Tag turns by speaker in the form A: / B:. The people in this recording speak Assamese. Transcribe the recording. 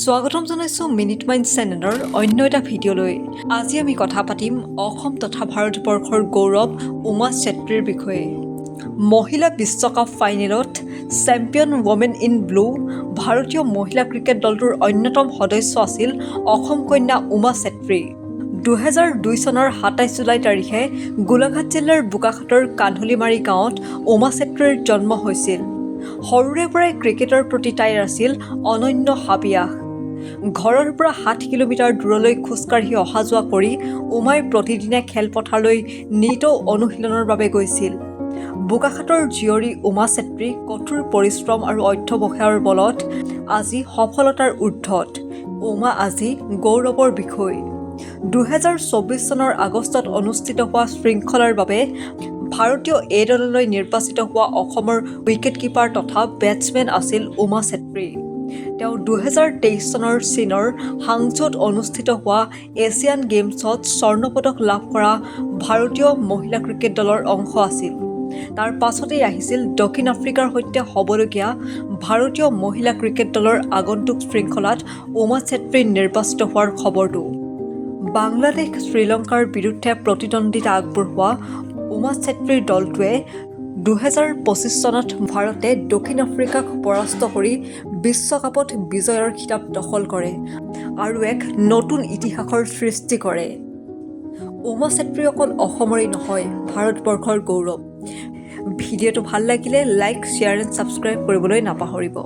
A: স্বাগতম জনাইছো মিনিট মাইণ্ড চেনেলৰ অন্য এটা ভিডিঅ'লৈ। আজি আমি কথা পাতিম অসম তথা ভাৰতবৰ্ষৰ গৌৰৱ উমা চেত্ৰীৰ বিষয়ে। মহিলা বিশ্বকাপ ফাইনেলত চেম্পিয়ন ৱমেন ইন ব্লু ভাৰতীয় মহিলা ক্ৰিকেট দলটোৰ অন্যতম সদস্য আছিল অসম কন্যা উমা চেত্ৰী। 2002 চনৰ 27 জুলাই তাৰিখে গোলাঘাট জিলাৰ বোকাখাটৰ কান্ধলিমাৰী গাঁৱত উমা চেত্ৰীৰ জন্ম হৈছিল। সৰুৰে পৰাই ক্ৰিকেটৰ প্ৰতি তাইৰ আছিল অনন্য হাবিয়াস। ঘৰৰ পৰা 7 কিলোমিটাৰ দূৰলৈ খোজকাঢ়ি অহা যোৱা কৰি উমাই প্ৰতিদিনে খেলপথাৰলৈ নিয়মিত অনুশীলনৰ বাবে গৈছিল। বোকাখাটৰ জীয়ৰী উমা চেত্ৰী কঠোৰ পৰিশ্ৰম আৰু অধ্যৱসায়ৰ বলত আজি সফলতাৰ ঊৰ্ধ্বত। উমা আজি গৌৰৱৰ বিষয়। 2024 চনৰ আগষ্টত অনুষ্ঠিত হোৱা শৃংখলাৰ বাবে ভাৰতীয় এ দললৈ নিৰ্বাচিত হোৱা অসমৰ উইকেট কিপাৰ তথা বেটছমেন আছিল উমা চেত্ৰী। তেওঁ 2023 চনৰ চীনৰ হাংঝৌত অনুষ্ঠিত হোৱা এছিয়ান গেমছত স্বৰ্ণ পদক লাভ কৰা ভাৰতীয় মহিলা ক্ৰিকেট দলৰ অংশ আছিল। তাৰ পাছতেই আহিছিল দক্ষিণ আফ্ৰিকাৰ সৈতে হ'বলগীয়া ভাৰতীয় মহিলা ক্ৰিকেট দলৰ আগন্তুক শৃংখলাত উমা চেত্ৰী নিৰ্বাচিত হোৱাৰ খবৰটো। বাংলাদেশ শ্ৰীলংকাৰ বিৰুদ্ধে প্ৰতিদ্বন্দ্বিতা আগবঢ়োৱা উমা চেত্ৰীৰ দলটোৱে 2025 চনত ভাৰতে দক্ষিণ আফ্ৰিকাক পৰাস্ত কৰি বিশ্বকাপত বিজয়ৰ খিতাপ দখল কৰে আৰু এক নতুন ইতিহাসৰ সৃষ্টি কৰে। উমা চেত্ৰী অকল অসমৰেই নহয়, ভাৰতবৰ্ষৰ গৌৰৱ। ভিডিঅ'টো ভাল লাগিলে লাইক, শ্বেয়াৰ এণ্ড ছাবস্ক্ৰাইব কৰিবলৈ নাপাহৰিব।